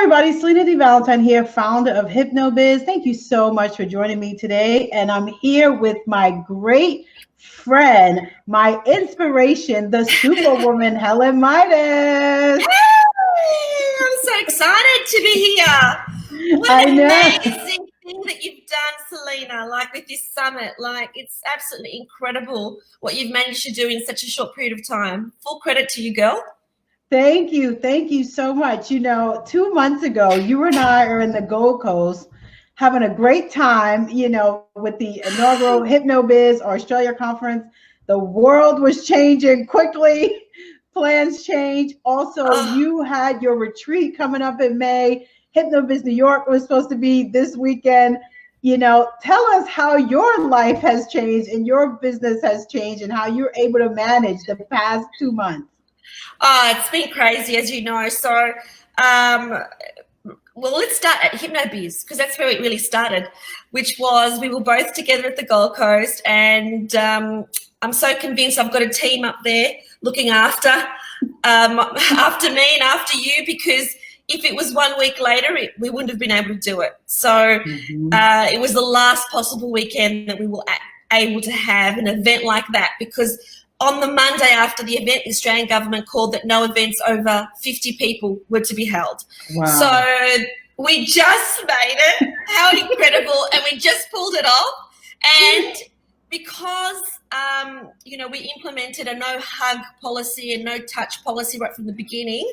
everybody, Selena D. Valentine here, founder of HypnoBiz. Thank you so much for joining me today. And I'm here with my great friend, my inspiration, the superwoman, Helen Mitas. Hey, I'm so excited to be here. What an amazing thing that you've done, Selena, like with this summit. Like, it's absolutely incredible what you've managed to do in such a short period of time. Full credit to you, girl. Thank you. Thank you so much. 2 months ago, you and I are in the Gold Coast having a great time, with the inaugural HypnoBiz Australia conference. The world was changing quickly. Plans change. Also, you had your retreat coming up in May. HypnoBiz New York was supposed to be this weekend. Tell us how your life has changed and your business has changed and how you're able to manage the past 2 months. It's been crazy, as you know. So, let's start at HypnoBiz, because that's where it really started, which was we were both together at the Gold Coast, and I'm so convinced I've got a team up there looking after me and after you, because if it was 1 week later, we wouldn't have been able to do it. So it was the last possible weekend that we were able to have an event like that, because on the Monday after the event, the Australian government called that no events over 50 people were to be held. Wow. So we just made it. How incredible. And we just pulled it off. And because, we implemented a no hug policy and no touch policy right from the beginning,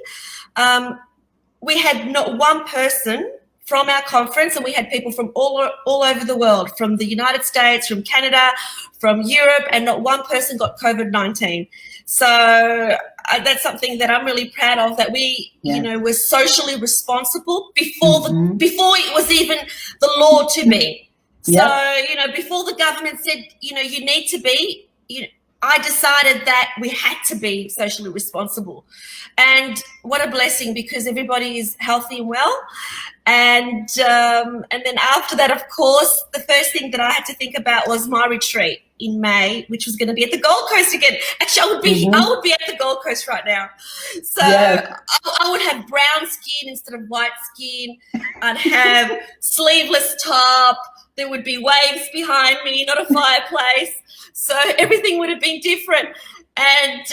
we had not one person from our conference, and we had people from all over the world, from the United States, from Canada, from Europe, and not one person got COVID-19. So that's something that I'm really proud of, that we, were socially responsible before it was even the law to be. So, before the government said, you need to be, I decided that we had to be socially responsible. And what a blessing, because everybody is healthy and well. And then after that, of course, the first thing that I had to think about was my retreat in May, which was going to be at the Gold Coast again. Actually, I would be at the Gold Coast right now. So I would have brown skin instead of white skin. I'd have sleeveless top. There would be waves behind me, not a fireplace. So everything would have been different. And,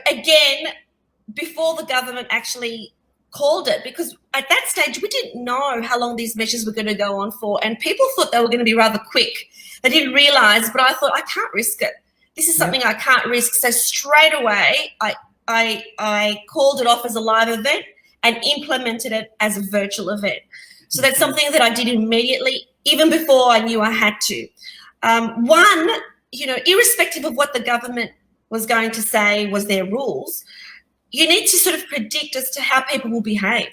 again, before the government actually called it, because at that stage we didn't know how long these measures were going to go on for, and people thought they were going to be rather quick. They didn't realise, but I thought, I can't risk it. This is something I can't risk. So straight away I called it off as a live event and implemented it as a virtual event. So that's something that I did immediately, even before I knew I had to. Irrespective of what the government was going to say was their rules, you need to sort of predict as to how people will behave.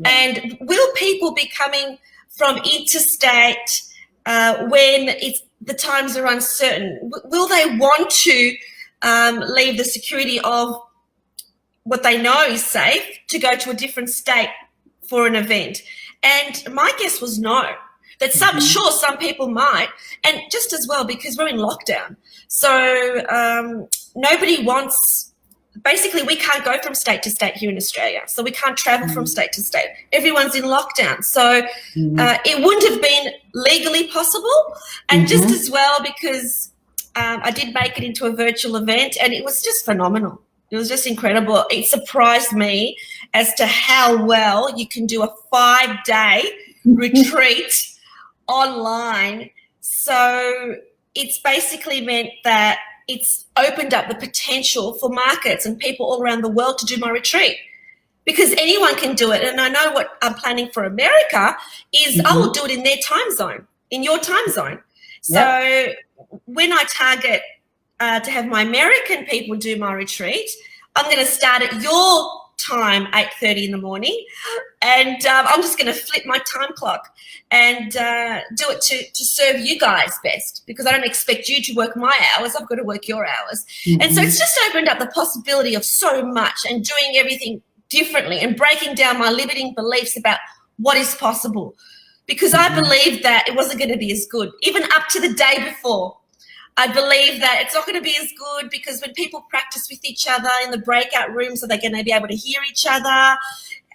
And will people be coming from interstate when the times are uncertain? Will they want to leave the security of what they know is safe to go to a different state for an event? And my guess was no. That some people might, and just as well because we're in lockdown. So nobody wants, basically we can't go from state to state here in Australia. So we can't travel from state to state. Everyone's in lockdown. So it wouldn't have been legally possible. And just as well because I did make it into a virtual event, and it was just phenomenal. It was just incredible. It surprised me as to how well you can do a 5-day retreat online. So it's basically meant that it's opened up the potential for markets and people all around the world to do my retreat, because anyone can do it. And I know what I'm planning for America is I will do it in their time zone, in your time zone. So when I target to have my American people do my retreat, I'm going to start at your time, 8:30 in the morning, and I'm just going to flip my time clock and do it to serve you guys best, because I don't expect you to work my hours. I've got to work your hours. And so it's just opened up the possibility of so much, and doing everything differently and breaking down my limiting beliefs about what is possible, because I believed that it wasn't going to be as good, even up to the day before. I believe that it's not going to be as good, because when people practice with each other in the breakout rooms, are they going to be able to hear each other?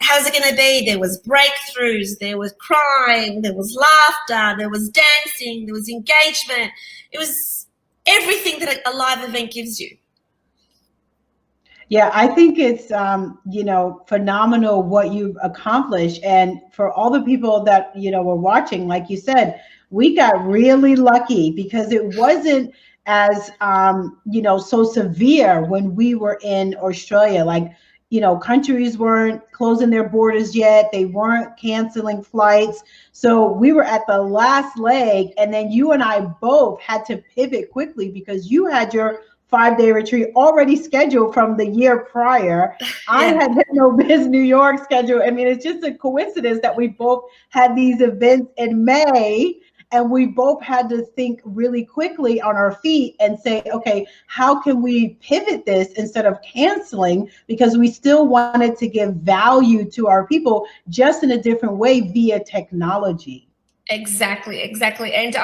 how's it going to be? There was breakthroughs, there was crying, there was laughter, there was dancing, there was engagement. It was everything that a live event gives you. Yeah, I think it's, phenomenal what you've accomplished. And for all the people that, were watching, like you said, we got really lucky because it wasn't as, so severe when we were in Australia. Like, countries weren't closing their borders yet. They weren't canceling flights. So we were at the last leg. And then you and I both had to pivot quickly because you had your 5-day retreat already scheduled from the year prior. Yeah. I had HypnoBiz New York scheduled. I mean, it's just a coincidence that we both had these events in May, and we both had to think really quickly on our feet and say, okay, how can we pivot this instead of canceling? Because we still wanted to give value to our people, just in a different way via technology. Exactly. And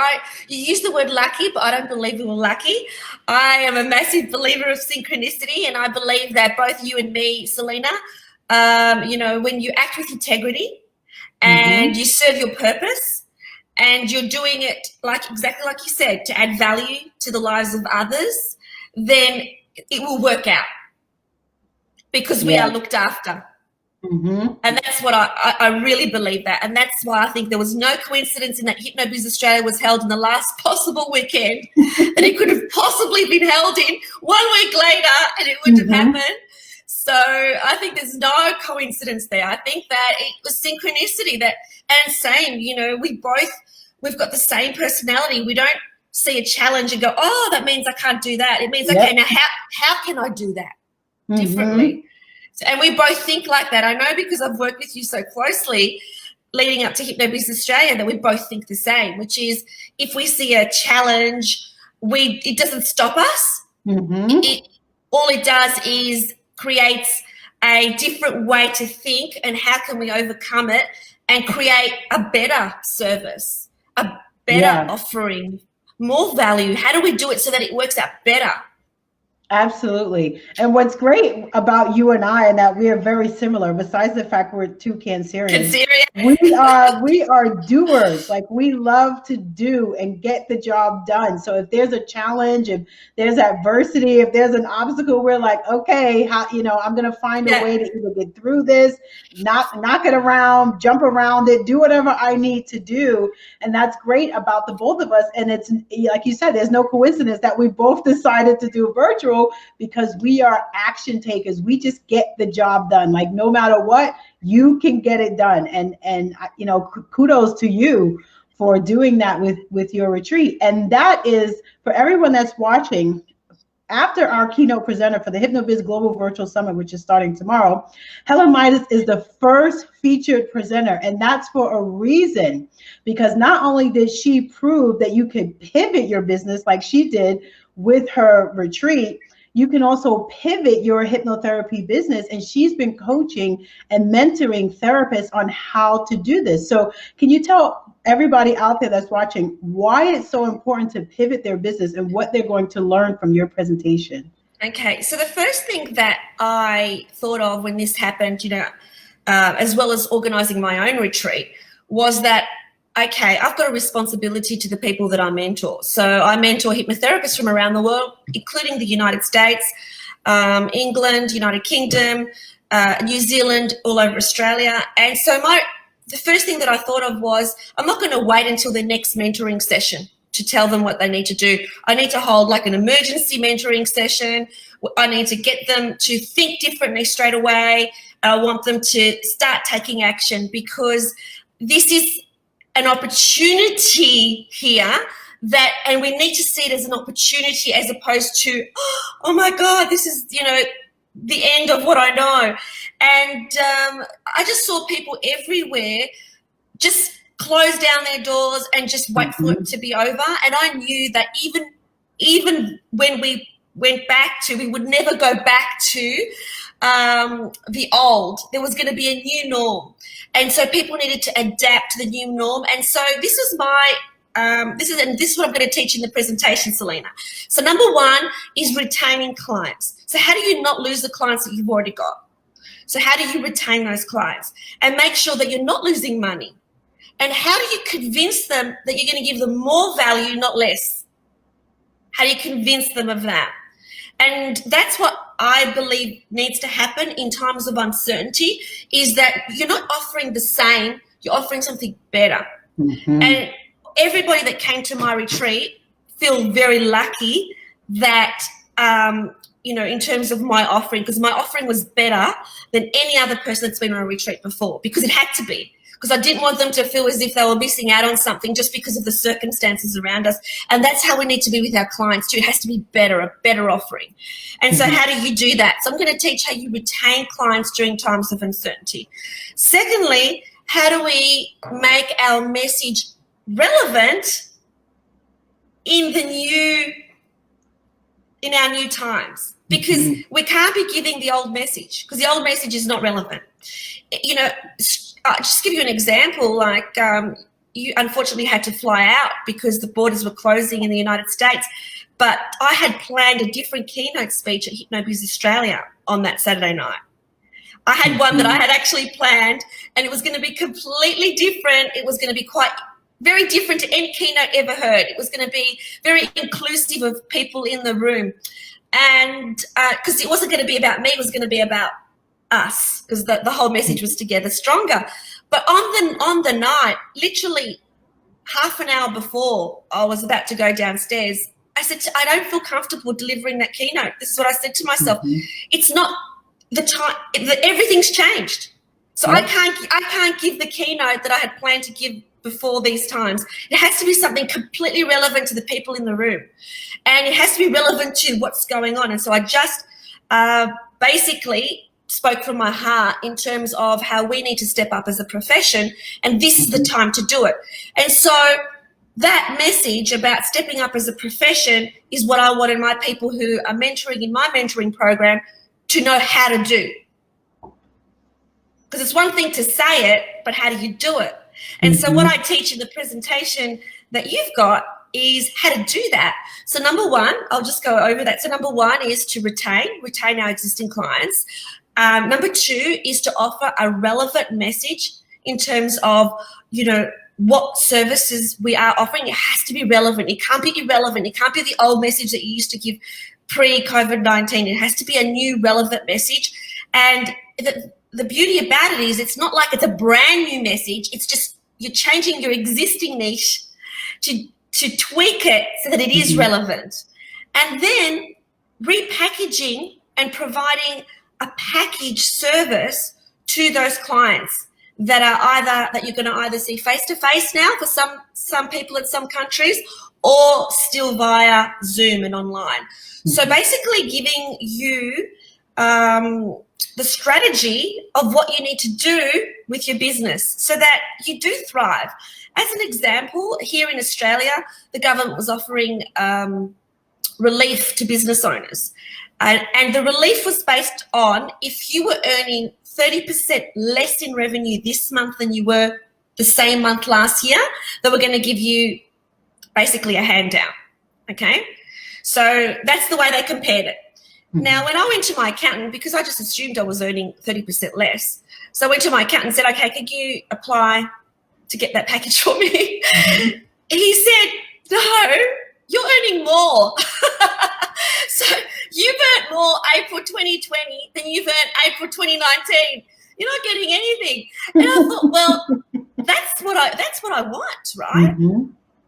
you use the word lucky, but I don't believe we were lucky. I am a massive believer of synchronicity, and I believe that both you and me, Selena, when you act with integrity and you serve your purpose and you're doing it exactly like you said, to add value to the lives of others, then it will work out because we are looked after. And that's what I really believe that. And that's why I think there was no coincidence in that HypnoBiz Australia was held in the last possible weekend that it could have possibly been held in 1 week later and it wouldn't have happened. So I think there's no coincidence there. I think that it was synchronicity and same, we've got the same personality. We don't see a challenge and go, oh, that means I can't do that. It means, okay, now how can I do that differently? And we both think like that. I know because I've worked with you so closely leading up to HypnoBiz Australia that we both think the same, which is if we see a challenge, it doesn't stop us. All it does is creates a different way to think and how can we overcome it and create a better service, a better offering, more value. How do we do it so that it works out better? Absolutely. And what's great about you and I, and that we are very similar, besides the fact we're two Cancerians, we are doers. Like, we love to do and get the job done. So if there's a challenge, if there's adversity, if there's an obstacle, we're like, okay, I'm going to find a way to either get through this, knock it around, jump around it, do whatever I need to do. And that's great about the both of us. And it's like you said, there's no coincidence that we both decided to do virtual, because we are action takers. We just get the job done. Like, no matter what, you can get it done. And kudos to you for doing that with your retreat. And that is for everyone that's watching. After our keynote presenter for the HypnoBiz Global Virtual Summit, which is starting tomorrow, Helen Mitas is the first featured presenter. And that's for a reason, because not only did she prove that you could pivot your business like she did with her retreat, you can also pivot your hypnotherapy business. And she's been coaching and mentoring therapists on how to do this. So can you tell everybody out there that's watching why it's so important to pivot their business and what they're going to learn from your presentation? Okay, so the first thing that I thought of when this happened, as well as organizing my own retreat, was that, okay, I've got a responsibility to the people that I mentor. So I mentor hypnotherapists from around the world, including the United States, England, United Kingdom, New Zealand, all over Australia. And so the first thing that I thought of was, I'm not going to wait until the next mentoring session to tell them what they need to do. I need to hold like an emergency mentoring session. I need to get them to think differently straight away. I want them to start taking action, because this is an opportunity here and we need to see it as an opportunity as opposed to, oh my God, this is, the end of what I know. And I just saw people everywhere just close down their doors and just wait for it to be over. And I knew that even when we went back we would never go back to the old. There was going to be a new norm. And so people needed to adapt to the new norm. And so this is this is what I'm going to teach in the presentation, Selena. So number one is retaining clients. So how do you not lose the clients that you've already got? So how do you retain those clients and make sure that you're not losing money? And how do you convince them that you're going to give them more value, not less? How do you convince them of that? And that's what I believe needs to happen in times of uncertainty, is that you're not offering the same, you're offering something better. Mm-hmm. And everybody that came to my retreat feel very lucky that, in terms of my offering, because my offering was better than any other person that's been on a retreat before, because it had to be. Because I didn't want them to feel as if they were missing out on something just because of the circumstances around us. And that's how we need to be with our clients too. It has to be better, a better offering. And so how do you do that? So I'm going to teach how you retain clients during times of uncertainty. Secondly, how do we make our message relevant in our new times? Because we can't be giving the old message, because the old message is not relevant. Just give you an example, like you unfortunately had to fly out because the borders were closing in the United States, but I had planned a different keynote speech at HypnoBiz Australia on that Saturday night. I had one that I had actually planned, and it was going to be completely different. It was going to be very different to any keynote ever heard. It was going to be very inclusive of people in the room, and because it wasn't going to be about me, it was going to be about us, because the whole message was together stronger. But on the night, literally half an hour before I was about to go downstairs, I said, I don't feel comfortable delivering that keynote. This is what I said to myself. It's not the time. Everything's changed. So I can't give the keynote that I had planned to give before these times. It has to be something completely relevant to the people in the room, and it has to be relevant to what's going on. And so I just basically spoke from my heart in terms of how we need to step up as a profession, and this is the time to do it. And so that message about stepping up as a profession is what I wanted my people who are mentoring in my mentoring program to know how to do. Because it's one thing to say it, but how do you do it? And so what I teach in the presentation that you've got is how to do that. So number one, I'll just go over that. So number one is to retain our existing clients. Number two is to offer a relevant message in terms of, what services we are offering. It has to be relevant. It can't be irrelevant. It can't be the old message that you used to give pre-COVID-19. It has to be a new relevant message. And the beauty about it is it's not like it's a brand new message. It's just you're changing your existing niche to tweak it so that it is relevant. And then repackaging and providing a package service to those clients that you're going to either see face-to-face now for some people in some countries, or still via Zoom and online. So basically giving you the strategy of what you need to do with your business so that you do thrive. As an example, here in Australia, the government was offering relief to business owners. And the relief was based on if you were earning 30% less in revenue this month than you were the same month last year, they were going to give you basically a handout, okay? So that's the way they compared it. Now, when I went to my accountant, because I just assumed I was earning 30% less, so I went to my accountant and said, okay, could you apply to get that package for me? He said, no, you're earning more. So you've earned more April 2020 than you've earned April 2019. You're not getting anything. And I thought, well, that's what I want, right?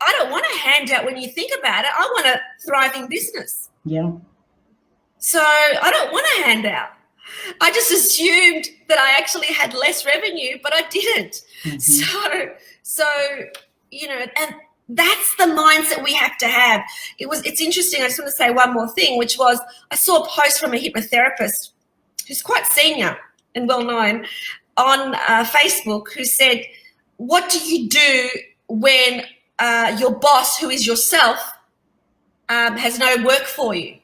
I don't want a handout when you think about it. I want a thriving business. Yeah. So I don't want a handout. I just assumed that I actually had less revenue, but I didn't. So and that's the mindset we have to have. It's interesting. I just want to say one more thing, which was I saw a post from a hypnotherapist who's quite senior and well known on Facebook, who said, what do you do when your boss, who is yourself, has no work for you?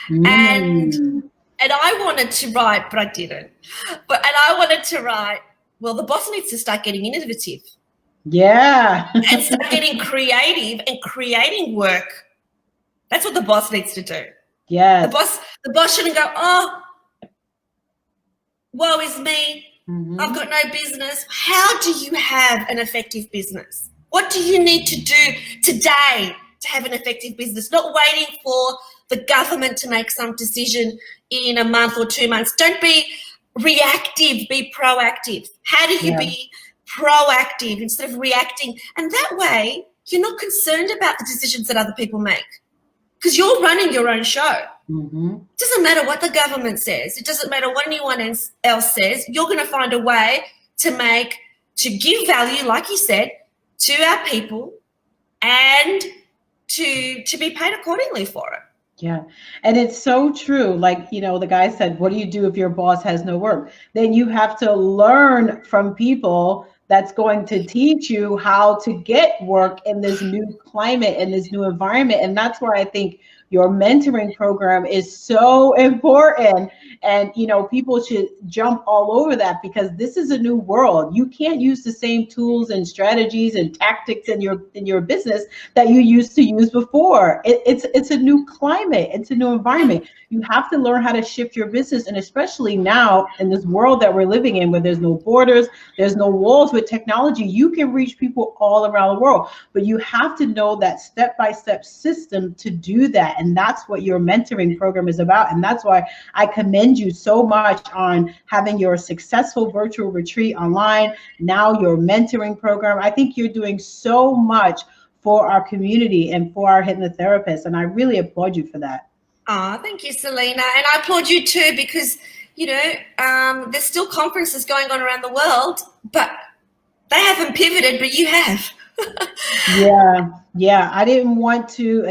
And I wanted to write, but I didn't. And I wanted to write, well, the boss needs to start getting innovative. Yeah. And start getting creative and creating work. That's what the boss needs to do. Yeah. The boss shouldn't go, oh, woe is me, I've got no business. How do you have an effective business? What do you need to do today to have an effective business? Not waiting for the government to make some decision in a month or 2 months. Don't be reactive, be proactive. How do you be proactive instead of reacting? And that way, you're not concerned about the decisions that other people make because you're running your own show. It doesn't matter what the government says. It doesn't matter what anyone else says. You're going to find a way to give value, like you said, to our people and to be paid accordingly for it. Yeah. And it's so true. Like, the guy said, what do you do if your boss has no work? Then you have to learn from people that's going to teach you how to get work in this new climate, in this new environment. And that's where I think your mentoring program is so important. And, people should jump all over that because this is a new world. You can't use the same tools and strategies and tactics in your business that you used to use before. It's a new climate. It's a new environment. You have to learn how to shift your business. And especially now in this world that we're living in, where there's no borders, there's no walls. With technology, you can reach people all around the world, but you have to know that step-by-step system to do that. And that's what your mentoring program is about. And that's why I commend you so much on having your successful virtual retreat online, now your mentoring program. I think you're doing so much for our community and for our hypnotherapists. And I really applaud you for that. Oh, thank you, Selena. And I applaud you too, because, there's still conferences going on around the world, but they haven't pivoted, but you have. Yeah. I didn't want to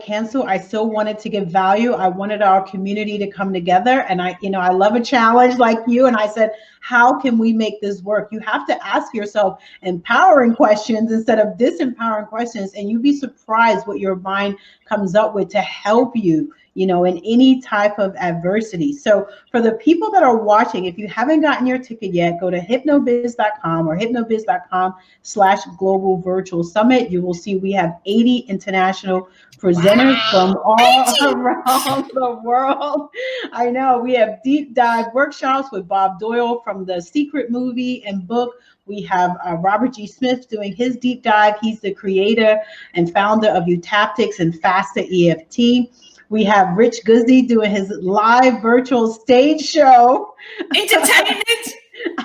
cancel. I still wanted to give value. I wanted our community to come together. And I love a challenge like you. And I said, how can we make this work? You have to ask yourself empowering questions instead of disempowering questions. And you'd be surprised what your mind comes up with to help you, in any type of adversity. So for the people that are watching, if you haven't gotten your ticket yet, go to hypnobiz.com or hypnobiz.com/global virtual summit. You will see we have 80 international presenters from all around the world. I know we have deep dive workshops with Bob Doyle from The Secret movie and book. We have Robert G. Smith doing his deep dive. He's the creator and founder of Utaptics and Faster EFT. We have Rich Guzzi doing his live virtual stage show. Entertainment.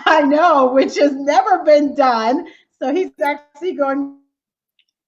I know, which has never been done. So he's actually going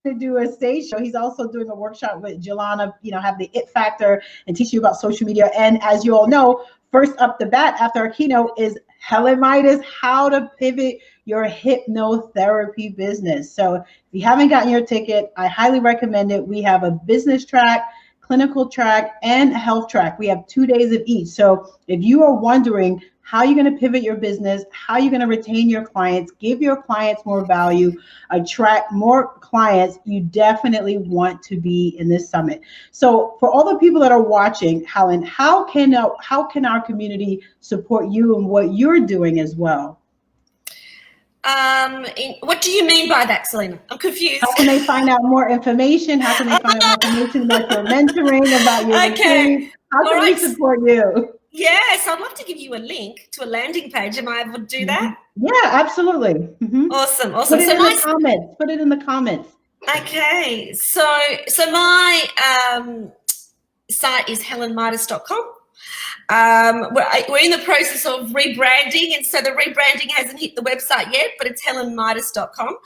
to do a stage show. He's also doing a workshop with Jelana, have the it factor and teach you about social media. And as you all know, first up the bat after our keynote is Helen Mitas, how to pivot your hypnotherapy business. So if you haven't gotten your ticket, I highly recommend it. We have a business track, clinical track, and health track. We have 2 days of each. So if you are wondering how you're going to pivot your business, how you're going to retain your clients, give your clients more value, attract more clients, you definitely want to be in this summit. So for all the people that are watching, Helen, how can our community support you and what you're doing as well? What do you mean by that, Selena? I'm confused. How can they find out more information? How can they find out more information about your mentoring, about your retreat? How can we support you? Yes, I'd love to give you a link to a landing page. Am I able to do that? Yeah, absolutely. Awesome. Put it in the comments. Put it in the comments. Okay, so my site is helenmitas.com. We're in the process of rebranding, and so the rebranding hasn't hit the website yet, but it's helenmitas.com.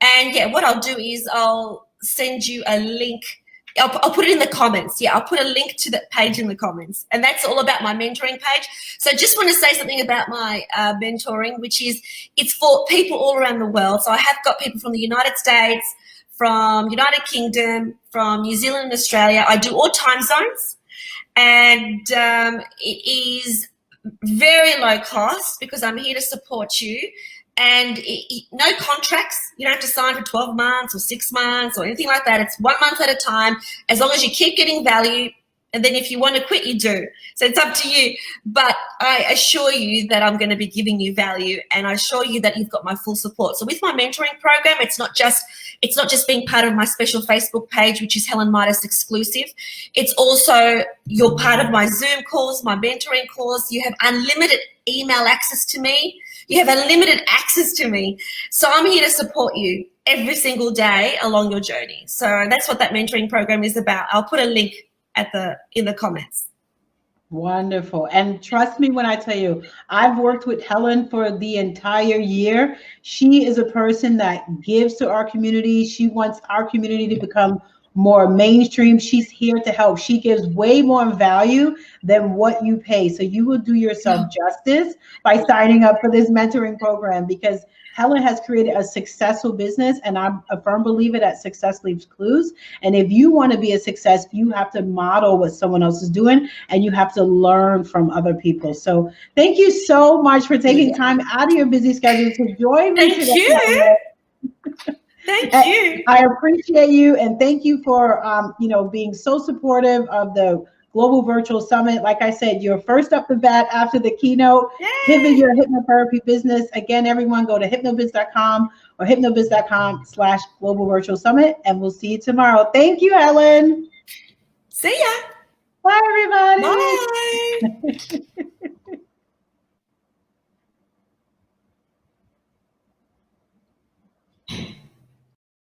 And yeah, what I'll do is I'll send you a link. I'll put it in the comments. Yeah, I'll put a link to that page in the comments. And that's all about my mentoring page. So I just want to say something about my mentoring, which is it's for people all around the world. So I have got people from the United States, from United Kingdom, from New Zealand and Australia. I do all time zones. And it is very low cost because I'm here to support you. And no contracts. You don't have to sign for 12 months or 6 months or anything like that. It's 1 month at a time. As long as you keep getting value And then if you want to quit, you do. So it's up to you. But I assure you that I'm going to be giving you value, and I assure you that you've got my full support. So with my mentoring program, it's not just being part of my special Facebook page, which is Helen Mitas exclusive. It's also you're part of my Zoom calls, my mentoring calls. You have unlimited email access to me. You have unlimited access to me. So I'm here to support you every single day along your journey. So that's what that mentoring program is about. I'll put a link in the comments. Wonderful. And trust me when I tell you, I've worked with Helen for the entire year. She is a person that gives to our community. She wants our community to become more mainstream. She's here to help. She gives way more value than what you pay. So you will do yourself justice by signing up for this mentoring program, because Helen has created a successful business, and I'm a firm believer that success leaves clues. And if you want to be a success, you have to model what someone else is doing, and you have to learn from other people. So thank you so much for taking time out of your busy schedule to join me today. Thank you. I appreciate you, and thank you for being so supportive of the Global Virtual Summit. Like I said, you're first up the bat after the keynote. Yay. Pivot your hypnotherapy business. Again, everyone, go to hypnobiz.com or hypnobiz.com/Global Virtual Summit, and we'll see you tomorrow. Thank you, Helen. See ya.